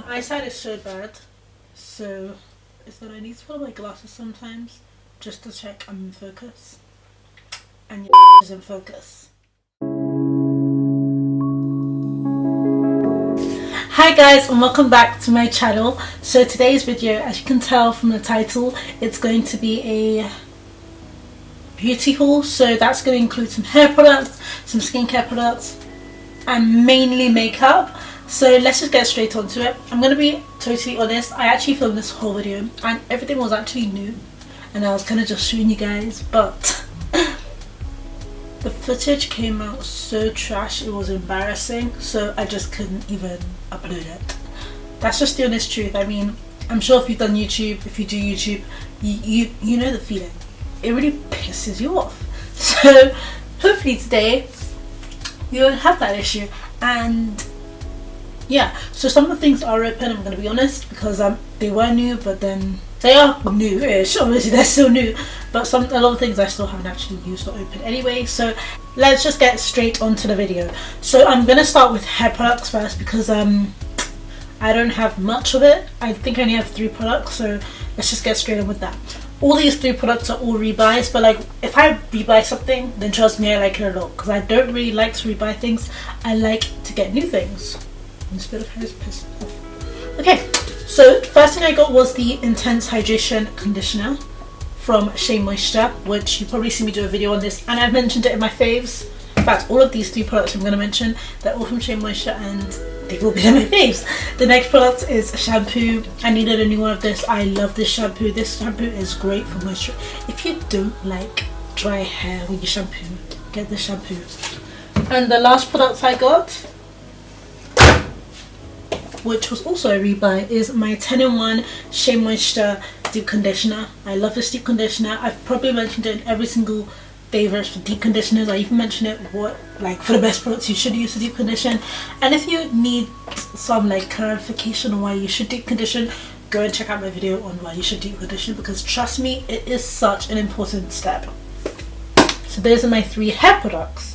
My eyesight is so bad, so is that I need to put on my glasses sometimes just to check I'm in focus. And your is in focus. Hi guys, and welcome back to my channel. So today's video, as you can tell from the title, it's going to be a beauty haul. So that's going to include some hair products, some skincare products, and mainly makeup. So let's just get straight onto it. I'm going to be totally honest, I actually filmed this whole video and everything was actually new and I was kind of just showing you guys, but the footage came out so trash, it was embarrassing, so I just couldn't even upload it. That's just the honest truth. I mean, I'm sure if you've done YouTube, if you do YouTube, you know the feeling. It really pisses you off. So hopefully today you won't have that issue. And yeah, so some of the things are open, I'm going to be honest, because they were new, but then they are new-ish, obviously they're still new, but a lot of things I still haven't actually used or opened anyway. So let's just get straight onto the video. So I'm going to start with hair products first because I don't have much of it. I think I only have 3 products, so let's just get straight on with that. All these 3 products are all rebuys, but like if I rebuy something, then trust me, I like it a lot, because I don't really like to rebuy things. I like to get new things. This bit of hair is pissed off. Okay, so the first thing I got was the Intense Hydration Conditioner from SheaMoisture, which you probably see me do a video on this, and I've mentioned it in my faves. In fact, all of these 3 products I'm going to mention, they're all from SheaMoisture and they will be in my faves. The next product is shampoo. I needed a new one of this. I love this shampoo. This shampoo is great for moisture. If you don't like dry hair when you shampoo, get this shampoo. And the last product I got, which was also a rebuy, is my 10-in-1 SheaMoisture deep conditioner. I love this deep conditioner. I've probably mentioned it in every single favorites for deep conditioners. I even mentioned it for the best products you should use a deep condition. And if you need some like clarification on why you should deep condition, go and check out my video on why you should deep condition, because trust me, it is such an important step. So those are my 3 hair products.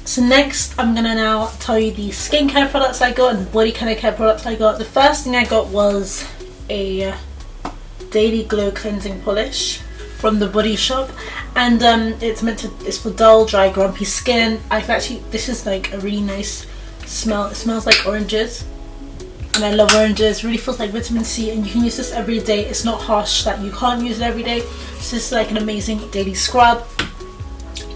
So next I'm gonna now tell you the skincare products I got and the body care products I got. The first thing I got was a Daily Glow cleansing polish from the Body Shop, and it's for dull, dry, grumpy skin. This is like a really nice smell. It smells like oranges and I love oranges. Really feels like vitamin C, and you can use this every day. It's not harsh that you can't use it every day, so this is like an amazing daily scrub.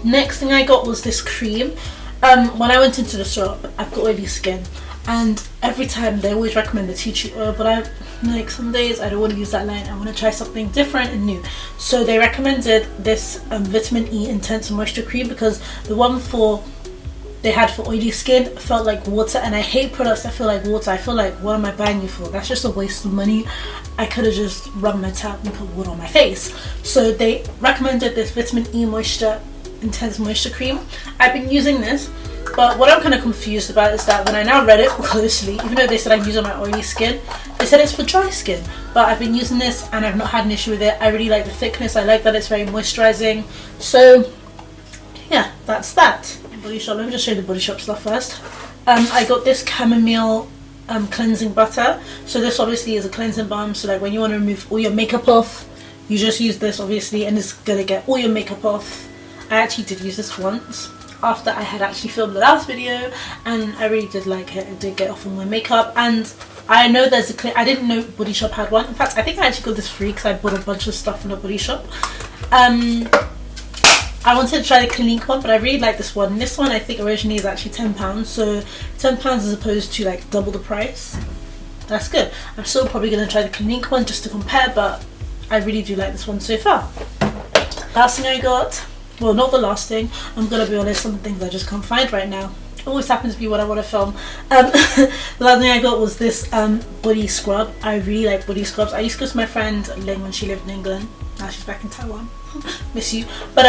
Next thing I got was this cream. When I went into the shop, I've got oily skin, and every time they always recommend the tea tree oil, but some days I don't want to use that line. I want to try something different and new. So they recommended this vitamin E intense moisture cream, because the one they had for oily skin felt like water, and I hate products that feel like water. I feel like, what am I buying you for? That's just a waste of money. I could have just run my tap and put water on my face. So they recommended this vitamin E moisture intense moisture cream. I've been using this, but what I'm kind of confused about is that when I now read it closely, even though they said I use it on my oily skin, they said it's for dry skin. But I've been using this and I've not had an issue with it. I really like the thickness. I like that it's very moisturizing. So yeah, that's that. Body Shop. Let me just show you the Body Shop stuff first. I got this chamomile cleansing butter. So this obviously is a cleansing balm, so like when you want to remove all your makeup off, you just use this obviously, and it's gonna get all your makeup off. I actually did use this once after I had actually filmed the last video, and I really did like it. It did get off all my makeup, and I know there's I didn't know Body Shop had one. In fact, I think I actually got this free because I bought a bunch of stuff from the Body Shop. I wanted to try the Clinique one, but I really like this one. This one I think originally is actually £10, so £10 as opposed to like double the price. That's good. I'm still probably going to try the Clinique one just to compare, but I really do like this one so far. Last thing I got, well, not the last thing, I'm gonna be honest, some things I just can't find right now. It always happens to be what I want to film. The last thing I got was this body scrub. I really like body scrubs. I used to go to my friend Ling when she lived in England. Now she's back in Taiwan. Miss you. But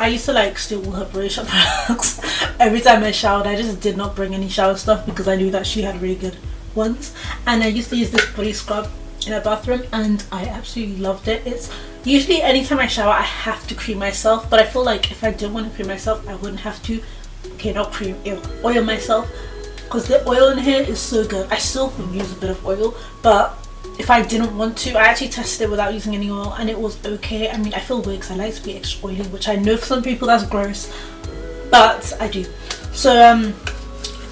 I used to like steal all her body shop products. Every time I showered, I just did not bring any shower stuff because I knew that she had really good ones. And I used to use this body scrub in her bathroom and I absolutely loved it. It's usually anytime I shower I have to cream myself, but I feel like if I didn't want to cream myself I wouldn't have to, okay, not cream, oil myself. because the oil in here is so good. I still would use a bit of oil, but if I didn't want to, I actually tested it without using any oil and it was okay. I mean, I feel weird because I like to be extra oily, which I know for some people that's gross, but I do. So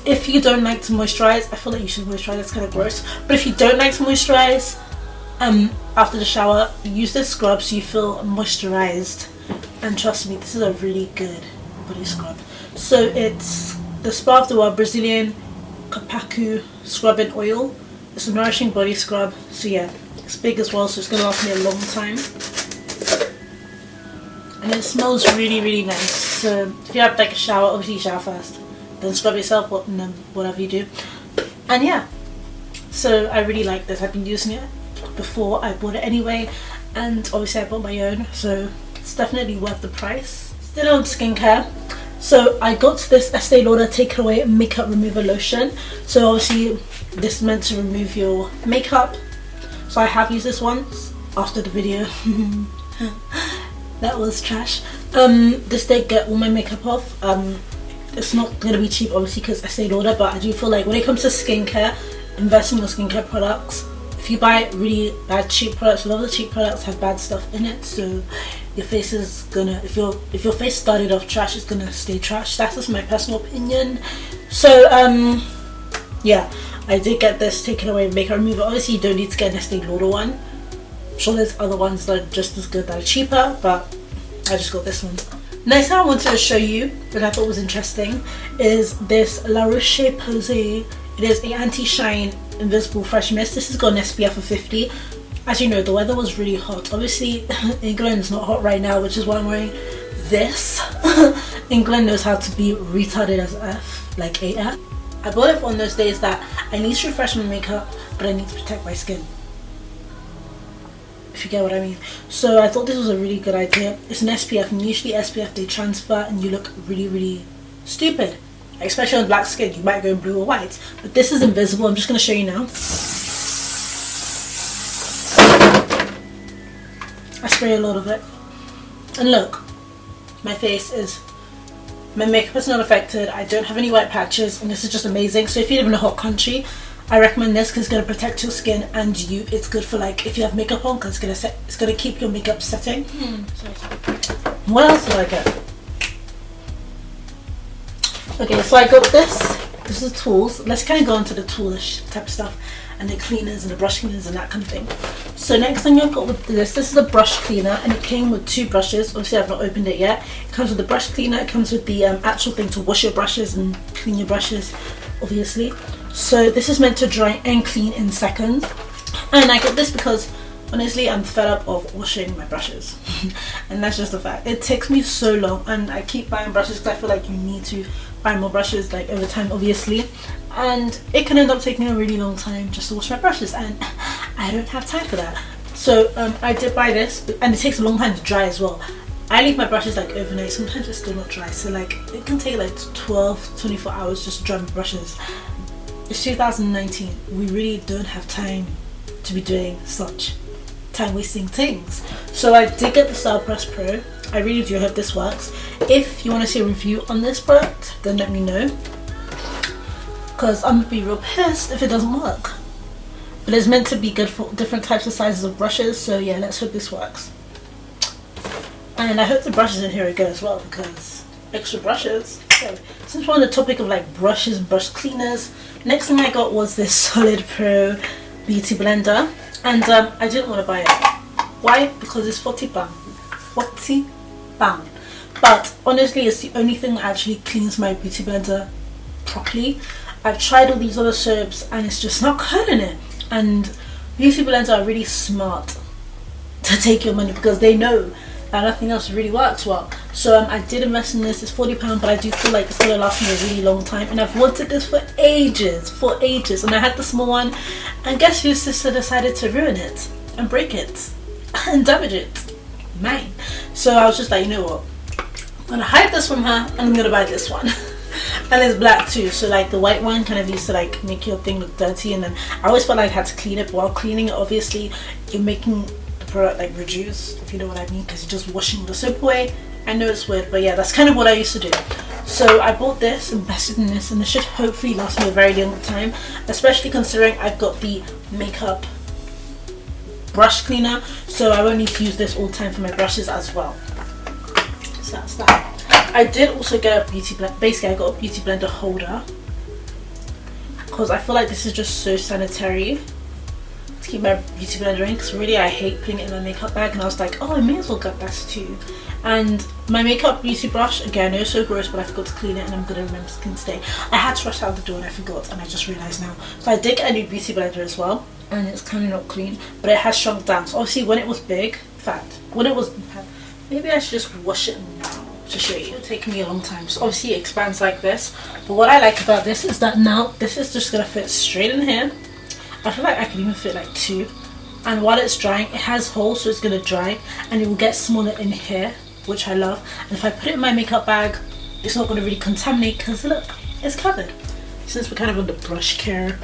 if you don't like to moisturize, I feel like you should moisturize. That's kind of gross, but if you don't like to moisturize after the shower, use this scrub so you feel moisturized. And trust me, this is a really good body scrub. So it's the Spa of the World Brazilian Capacu Scrubbing Oil. It's a nourishing body scrub, so yeah, it's big as well, so it's gonna last me a long time. And it smells really, really nice. So if you have like a shower, obviously shower first, then scrub yourself, and then whatever you do. And yeah, so I really like this. I've been using it before I bought it anyway, and obviously I bought my own, so it's definitely worth the price. Still on skincare. So I got this Estee Lauder Take It Away Makeup Remover Lotion. So obviously this is meant to remove your makeup. So I have used this once after the video. That was trash. This did get all my makeup off. It's not going to be cheap obviously because Estee Lauder, but I do feel like when it comes to skincare, invest in your skincare products. If you buy really bad cheap products, a lot of the cheap products have bad stuff in it, so your face is gonna, if your face started off trash, it's gonna stay trash. That's just my personal opinion. So yeah, I did get this Take It Away Makeup Remover. Obviously you don't need to get an Estee Lauder one. I'm sure there's other ones that are just as good that are cheaper, but I just got this one. Next thing I wanted to show you that I thought was interesting is this La Roche-Posay. It is a anti-shine invisible fresh mist. This has got an SPF of 50. As you know, the weather was really hot. Obviously England is not hot right now, which is why I'm wearing this. England knows how to be retarded as F, like AF. I bought it on those days that I need to refresh my makeup, but I need to protect my skin, if you get what I mean. So I thought this was a really good idea. It's an SPF, and usually SPF they transfer and you look really, really stupid. Especially on black skin, you might go blue or white, but this is invisible. I'm just going to show you now. I spray a lot of it, and look, my face is, my makeup is not affected. I don't have any white patches, and this is just amazing. So if you live in a hot country, I recommend this because it's going to protect your skin and you. It's good for like if you have makeup on, because it's going to keep your makeup setting. What else did I get? Okay, so I got this. This is tools. Let's kind of go into the toolish type of stuff and the cleaners and the brush cleaners and that kind of thing. So next thing I've got with this is a brush cleaner, and it came with 2 brushes. Obviously I've not opened it yet. It comes with the brush cleaner. It comes with the actual thing to wash your brushes and clean your brushes, obviously. So this is meant to dry and clean in seconds. And I got this because honestly I'm fed up of washing my brushes. And that's just a fact. It takes me so long, and I keep buying brushes because I feel like you need to buy more brushes like over time, obviously, and it can end up taking a really long time just to wash my brushes, and I don't have time for that. So I did buy this, and it takes a long time to dry as well. I leave my brushes like overnight. Sometimes it's still not dry, so like it can take like 12-24 hours just to dry my brushes. It's 2019. We really don't have time to be doing such time wasting things. So I did get the Stylpro Pro. I really do hope this works. If you want to see a review on this product, then let me know, because I'm gonna be real pissed if it doesn't work. But it's meant to be good for different types of sizes of brushes, so yeah, let's hope this works. And I hope the brushes in here are good as well, because extra brushes. So since we're on the topic of like brushes and brush cleaners, next thing I got was this Solid Pro Beauty Blender, and I didn't want to buy it. Why? Because it's £40. £40. But honestly, it's the only thing that actually cleans my beauty blender properly. I've tried all these other soaps and it's just not cutting it. And beauty blenders are really smart to take your money because they know that nothing else really works well. So I did invest in this. It's £40, but I do feel like it's going to last me a really long time, and I've wanted this for ages, and I had the small one, and guess whose sister decided to ruin it and break it and damage it? Mine. So I was just like, you know what, I'm gonna hide this from her and I'm gonna buy this one. And it's black too, so like the white one kind of used to like make your thing look dirty, and then I always felt like I had to clean it, but while cleaning it obviously you're making the product like reduce, if you know what I mean, because you're just washing the soap away. I know it's weird, but yeah, that's kind of what I used to do. So I bought this, invested in this, and this should hopefully last me a very long time, especially considering I've got the makeup brush cleaner, so I won't need to use this all the time for my brushes as well. So that's that. I did also get a beauty blender. Basically I got a beauty blender holder because I feel like this is just so sanitary to keep my beauty blender in, because really I hate putting it in my makeup bag, and I was like, oh, I may as well get this too. And my makeup beauty brush, again, it was so gross, but I forgot to clean it, and I'm gonna remember to clean today. I had to rush out the door and I forgot, and I just realized now. So I did get a new beauty blender as well, and it's kind of not clean, but it has shrunk down. So obviously when it was big, maybe I should just wash it now to show you. It'll take me a long time. So obviously it expands like this, but what I like about this is that now this is just gonna fit straight in here. I feel like I can even fit like 2, and while it's drying, it has holes, so it's gonna dry and it will get smaller in here, which I love. And if I put it in my makeup bag, it's not gonna really contaminate, because look, it's covered. Since we're kind of on the brush care,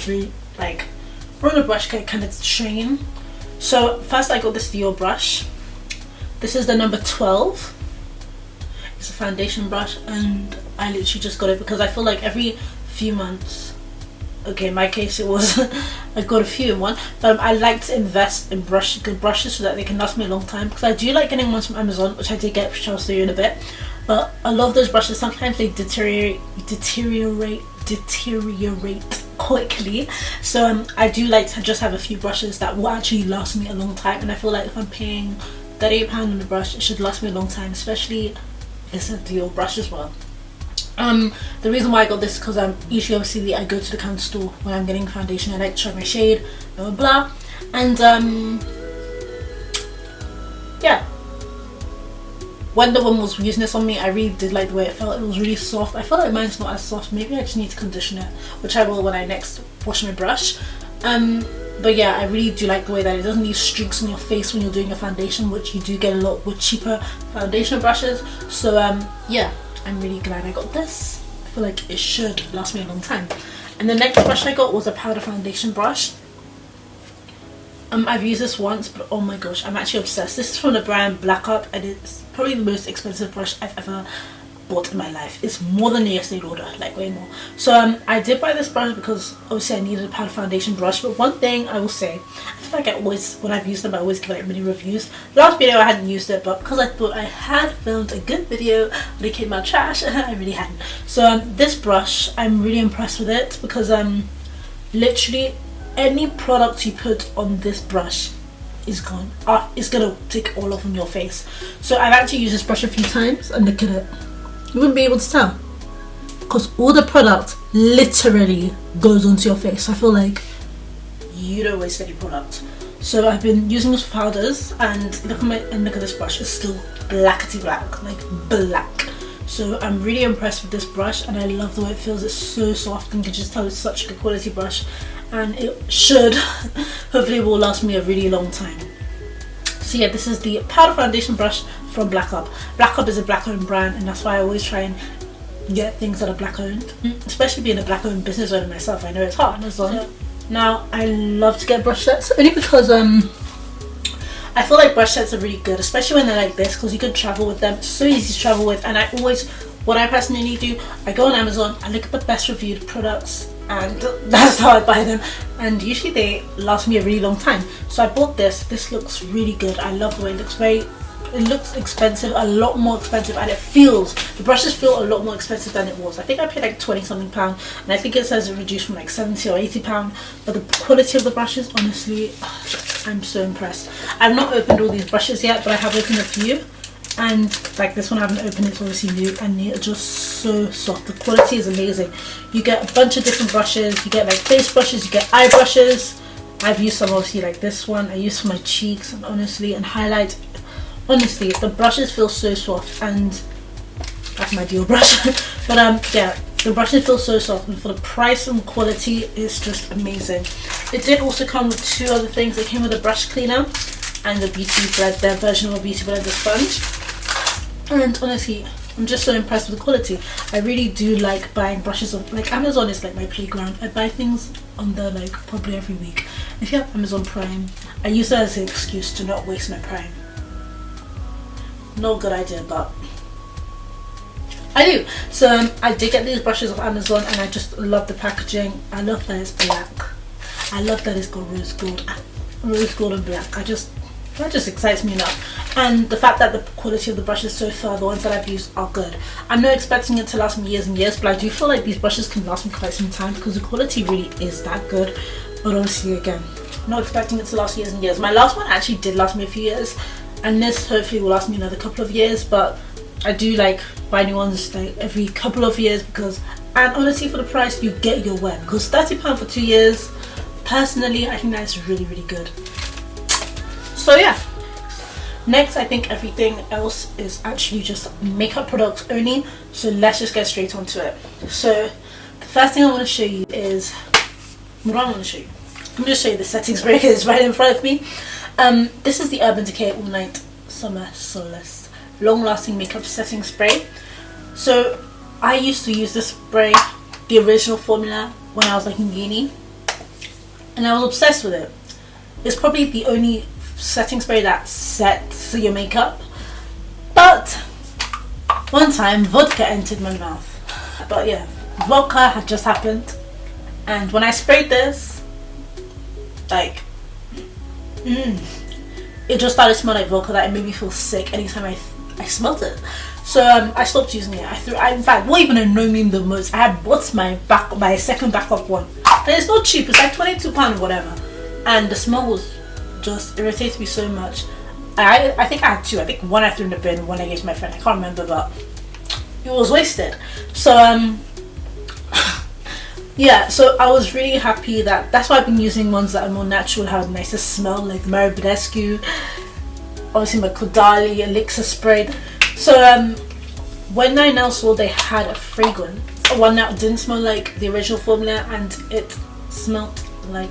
we're on the brush care kind of train. So first I got this Dior brush. This is the number 12. It's a foundation brush, and I literally just got it because I feel like every few months, okay, in my case it was I got a few in one, but I like to invest in good brushes so that they can last me a long time, because I do like getting ones from Amazon, which I did get, which I'll show you in a bit. But a lot of those brushes, sometimes they deteriorate quickly, so I do like to just have a few brushes that will actually last me a long time. And I feel like if I'm paying £38 on the brush, it should last me a long time, especially it's a Dior brush as well. The reason why I got this is because usually obviously I go to the counter store when I'm getting foundation. I like to try my shade, blah blah blah, and yeah, when the woman was using this on me, I really did like the way it felt. It was really soft. I feel like mine's not as soft. Maybe I just need to condition it, which I will when I next wash my brush. But yeah, I really do like the way that it doesn't leave streaks on your face when you're doing your foundation, which you do get a lot with cheaper foundation brushes. So yeah, I'm really glad I got this. I feel like it should last me a long time. And the next brush I got was a powder foundation brush. I've used this once, but oh my gosh, I'm actually obsessed. This is from the brand Blackup, and it's probably the most expensive brush I've ever bought in my life. It's more than the Estee Lauder, like way more. So I did buy this brush because obviously I needed a powder foundation brush. But one thing I will say, I feel like I always, when I've used them, I always give like mini reviews. Last video I hadn't used it, but because I thought I had filmed a good video but it came out trash, I really hadn't. So this brush, I'm really impressed with it, because literally any product you put on this brush is gone. It's gonna take all off on your face. So I've actually used this brush a few times, and look at it. You wouldn't be able to tell, because all the product literally goes onto your face. I feel like you don't waste any product. So I've been using this for powders, and look at this brush. It's still blackety black, like black. So I'm really impressed with this brush, and I love the way it feels. It's so soft, and you can just tell it's such a good quality brush, and it should hopefully will last me a really long time. So yeah, this is the powder foundation brush from Blackup. Blackup is a black owned brand, and that's why I always try and get things that are black owned, especially being a black owned business owner myself. I know it's hard as well. So, now I love to get brush sets, only because I feel like brush sets are really good, especially when they're like this, because you can travel with them. It's so easy to travel with, and I always, what I personally do, I go on Amazon, I look at the best reviewed products, and that's how I buy them, and usually they last me a really long time. So I bought this. This looks really good. I love the way it looks. It looks expensive, a lot more expensive, and the brushes feel a lot more expensive than it was. I think I paid like 20 something pound, and I think it says it reduced from like 70 or 80 pound, but the quality of the brushes, honestly, I'm so impressed. I've not opened all these brushes yet, but I have opened a few, and like this one I haven't opened. It's obviously new, and they're just so soft. The quality is amazing. You get a bunch of different brushes. You get like face brushes, you get eye brushes. I've used some, obviously, like this one I use for my cheeks, and honestly, and highlight. Honestly, the brushes feel so soft, and that's my Dior brush. But yeah, the brushes feel so soft, and for the price and quality, it's just amazing. It did also come with 2 other things. It came with a brush cleaner and the beauty blender, their version of a beauty blender sponge. And honestly, I'm just so impressed with the quality. I really do like buying brushes of, like, Amazon is like my playground. I buy things on there like probably every week. If you have Amazon Prime, I use that as an excuse to not waste my Prime. No good idea, but I do. So I did get these brushes off Amazon, and I just love the packaging. I love that it's black. I love that it's got rose gold and black. That just excites me enough. And the fact that the quality of the brushes so far, the ones that I've used, are good. I'm not expecting it to last me years and years, but I do feel like these brushes can last me quite some time because the quality really is that good. But obviously, again, I'm not expecting it to last years and years. My last one actually did last me a few years, and this hopefully will last me another couple of years. But I do like buy new ones like every couple of years because, and honestly, for the price, you get your wear. Because £30 for 2 years, personally, I think that's really, really good. So yeah, next I think everything else is actually just makeup products only, so let's just get straight onto it. So the first thing I want to show you is, what do I want to show you? Let me just show you the setting spray because it's right in front of me. This is the Urban Decay All Night Summer Solace Long Lasting Makeup Setting Spray. So I used to use this spray, the original formula, when I was like in uni, and I was obsessed with it. It's probably the only setting spray that sets your makeup, but one time vodka entered my mouth. But yeah, vodka had just happened, and when I sprayed this, like it just started smelling like vodka, that it made me feel sick anytime I smelled it. So I stopped using it. In fact, what even annoyed me the most, I had bought my second backup one, and it's not cheap, it's like £22 or whatever, and the smell was just irritated me so much. I think I had two. I think one I threw in the bin, one I gave to my friend. I can't remember, but it was wasted. So yeah, so I was really happy that's why I've been using ones that are more natural, have a nicer smell, like the Nire Brush, obviously my Caudalie Elixir spray. So when I now saw they had a fragrance, one that didn't smell like the original formula and it smelled like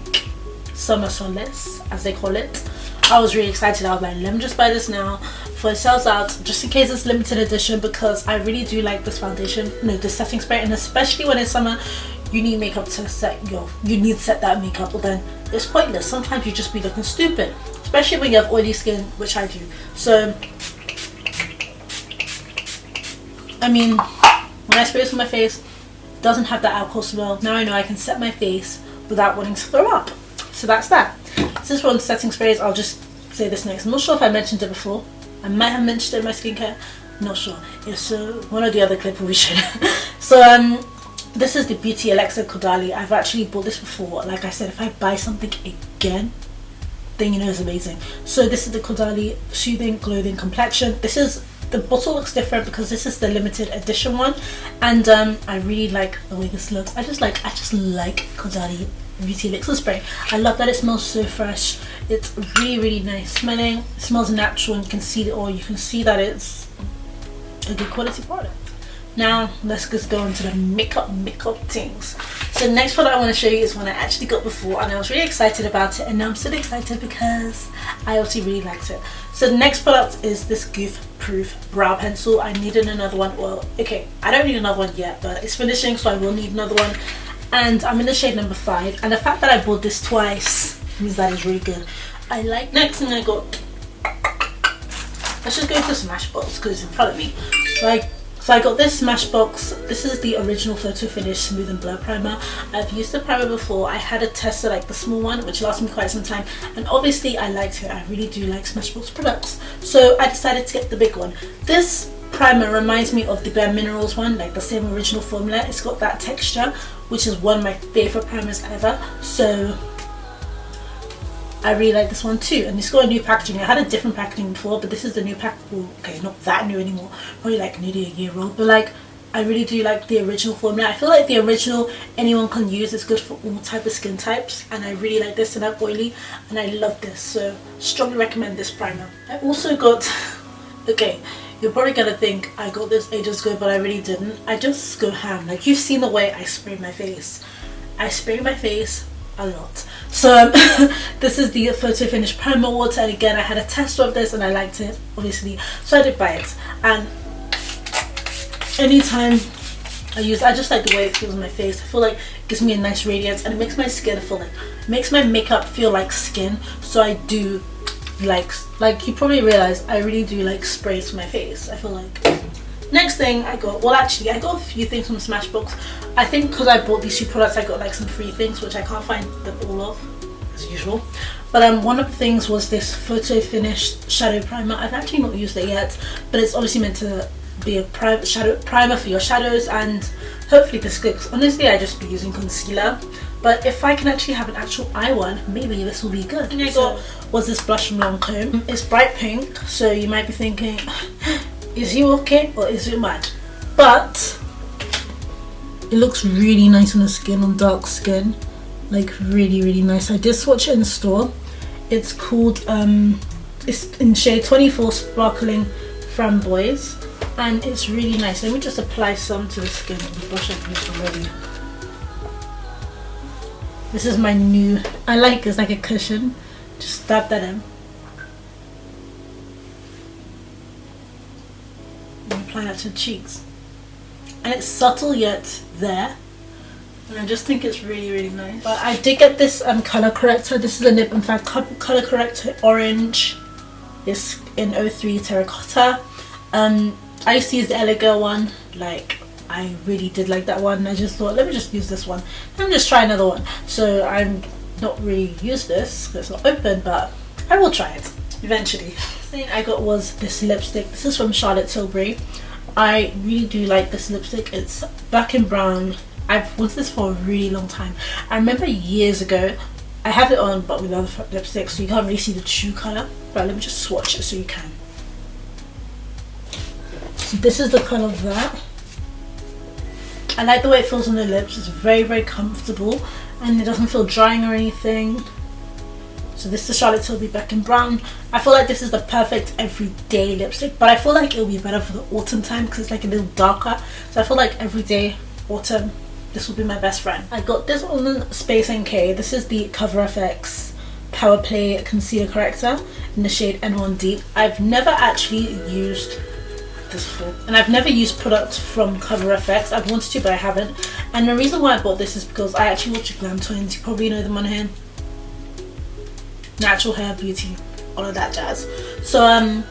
Summer Solace, as they call it, I was really excited. I was like, let me just buy this now before it sells out, just in case it's limited edition, because I really do like this foundation, this setting spray, and especially when it's summer, you need makeup to set that makeup, but then it's pointless. Sometimes you just be looking stupid, especially when you have oily skin, which I do. So I mean, when I spray this on my face, it doesn't have that alcohol smell. Now I know I can set my face without wanting to throw up. So that's that. Since we're on setting sprays, I'll just say this next. I'm not sure if I mentioned it before. I might have mentioned it in my skincare. I'm not sure. If so, one or the other clip we should. So this is the Beauty Elixir Caudalie. I've actually bought this before. Like I said, if I buy something again, then you know it's amazing. So this is the Caudalie Soothing Glowing Complexion. The bottle looks different because this is the limited edition one, and I really like the way this looks. I just like Caudalie Beauty Elixir spray. I love that it smells so fresh. It's really, really nice smelling. It smells natural, and you can see the oil. You can see that it's a good quality product. Now let's just go into the makeup things. So the next product I want to show you is one I actually got before, and I was really excited about it, and now I'm still excited because I also really liked it. So the next product is this Goof Proof Brow Pencil. I needed another one. Well, okay, I don't need another one yet, but it's finishing, so I will need another one. And I'm in the shade number 5, and the fact that I bought this twice means that it's really good. Next thing I got, let's just go to Smashbox because it's in front of me. So I got this Smashbox. This is the original Photo Finish Smooth and Blur Primer. I've used the primer before. I had a tester, like the small one, which lasted me quite some time, and obviously I liked it. I really do like Smashbox products, so I decided to get the big one. This primer reminds me of the Bare Minerals one, like the same original formula. It's got that texture, which is one of my favorite primers ever, so I really like this one too. And it's got a new packaging. I had a different packaging before, but this is the new pack. Well, okay, not that new anymore, probably like nearly a year old, but like I really do like the original formula. I feel like the original anyone can use. It's good for all type of skin types, and I really like this, and I'm oily, and I love this, so strongly recommend this primer. I also got okay, you're probably gonna think I got this ages ago, but I really didn't. I just go ham. Like, you've seen the way I spray my face. I spray my face a lot. So this is the Photo Finish Primer Water, and again I had a tester of this and I liked it, obviously, so I did buy it. And anytime I just like the way it feels on my face. I feel like it gives me a nice radiance, and it makes my skin feel like, makes my makeup feel like skin. So I do like you probably realize I really do like sprays for my face. I feel like Next thing I got, well actually I got a few things from Smashbox. I think because I bought these two products I got like some free things which I can't find them all of as usual. But one of the things was this photo finished shadow primer. I've actually not used it yet, but it's obviously meant to be a private shadow primer for your shadows, and hopefully this sticks. Honestly I just be using concealer, but if I can actually have an actual eye one, maybe this will be good. And I got was this blush from Lancome. It's bright pink, so you might be thinking, is he okay or is it mad? But it looks really nice on the skin, on dark skin, like really nice. I did swatch it in the store. It's called it's in shade 24 Sparkling Framboise, and it's really nice. Let me just apply some to the skin of the brush I've used already. This is my new, I like it's like a cushion. Just dab that in and apply that to the cheeks, and it's subtle yet there, and I just think it's really nice. But I did get this color corrector. This is a NIP+FAB color corrector orange. It's in 03 Terracotta. I used to use the Elixir one, like I really did like that one. I just thought, let me just use this one and just try another one. So I'm not really use this because it's not open, but I will try it eventually. The thing I got was this lipstick. This is from Charlotte Tilbury. I really do like this lipstick. It's black and brown. I've wanted this for a really long time. I remember years ago I have it on but with other lipsticks, so you can't really see the true color, but let me just swatch it so you can. So this is the color of that. I like the way it feels on the lips. It's very comfortable and it doesn't feel drying or anything. So this is the Charlotte Tilbury Black and Brown. I feel like this is the perfect everyday lipstick, but I feel like it'll be better for the autumn time because it's like a little darker. So I feel like everyday autumn, this will be my best friend. I got this on the Space NK. This is the Cover FX Power Play Concealer Corrector in the shade N1 Deep. I've never actually used this before, and I've never used products from Cover FX. I've wanted to but I haven't, and the reason why I bought this is because I actually watch Glam Twins. You probably know them on here. Natural hair, beauty, all of that jazz. So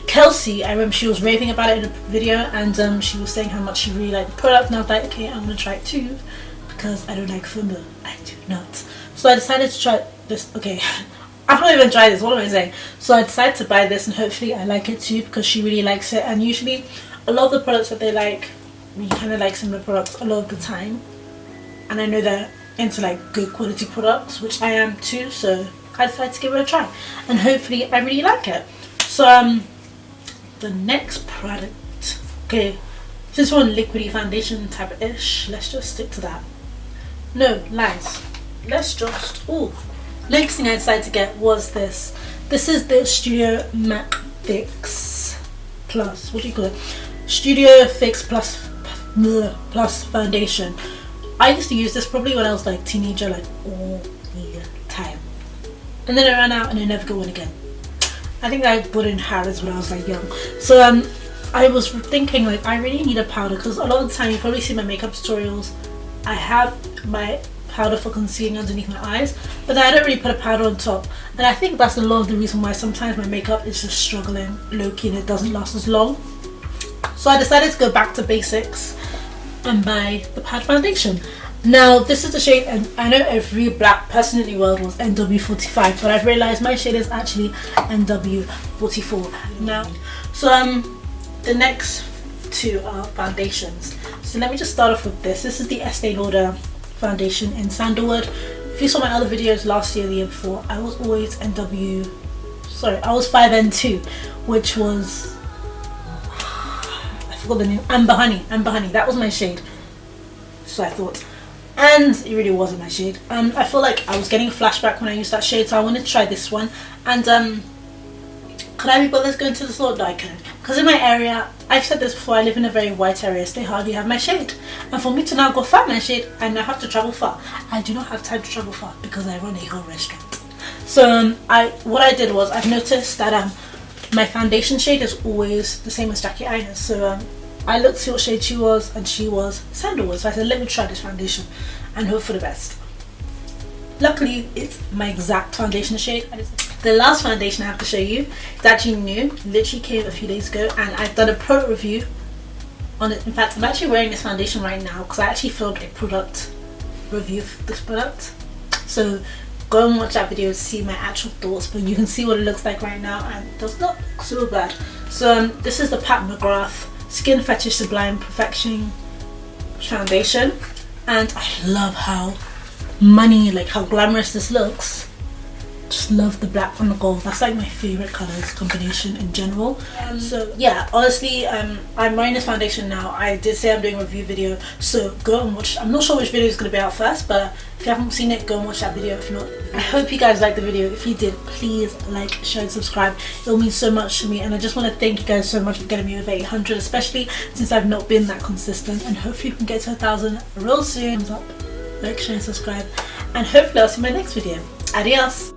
Kelsey, I remember she was raving about it in a video, and she was saying how much she really liked the product, and I was like, okay, I'm gonna try it too because I don't like FUMBA. I do not. So I decided to try this. Okay, I've not even tried this, what am I saying? So I decided to buy this and hopefully I like it too because she really likes it, and usually a lot of the products that they like, we kind of like similar products a lot of the time, and I know they're into like good quality products, which I am too, so I decided to give it a try and hopefully I really like it. So the next product, okay, this one liquidy foundation type ish, let's just stick to that. No lies, let's just next thing I decided to get was this. This is the Studio Mac Fix Plus, what do you call it? Studio Fix Plus Foundation. I used to use this probably when I was like teenager, like all the time, and then I ran out and I never got one again. I think I bought it in Harrods when I was like young. So I was thinking like I really need a powder because a lot of the time you probably see my makeup tutorials, I have my powder for concealing underneath my eyes, but then I don't really put a powder on top, and I think that's a lot of the reason why sometimes my makeup is just struggling low-key and it doesn't last as long. So I decided to go back to basics and buy the powder foundation. Now this is the shade, and I know every black person in the world was NW45, but I've realized my shade is actually NW44 now. So the next two are foundations. So let me just start off with this. This is the Estee Lauder foundation in Sandalwood. If you saw my other videos last year, the year before, I was always I was 5N2, which was, I forgot the name, Amber Honey, that was my shade. So I thought, and it really wasn't my shade. I feel like I was getting a flashback when I used that shade, so I wanted to try this one. And could I be bothered going to the store? No, I couldn't, because in my area, I've said this before, I live in a very white area, so they hardly have my shade, and for me to now go find my shade, I now have to travel far. I do not have time to travel far because I run a whole restaurant. So what I did was, I've noticed that my foundation shade is always the same as Jackie Ina's. So I looked to see what shade she was, and she was Sandalwood, so I said let me try this foundation and hope for the best. Luckily it's my exact foundation shade. The last foundation I have to show you is actually new, literally came a few days ago, and I've done a product review on it. In fact, I'm actually wearing this foundation right now because I actually filmed a product review for this product. So go and watch that video to see my actual thoughts, but you can see what it looks like right now and it does not look so bad. So this is the Pat McGrath Skin Fetish Sublime Perfection foundation, and I love how how glamorous this looks. Just love the black on the gold. That's like my favorite colors combination in general. So yeah, honestly, I'm wearing this foundation now. I did say I'm doing a review video, so go and watch. I'm not sure which video is going to be out first, but if you haven't seen it, go and watch that video. If not, I hope you guys liked the video. If you did, please like, share and subscribe. It'll mean so much to me, and I just want to thank you guys so much for getting me over 800, especially since I've not been that consistent, and hopefully we can get to 1,000 real soon. Thumbs up, like, share and subscribe, and hopefully I'll see you in my next video. Adios.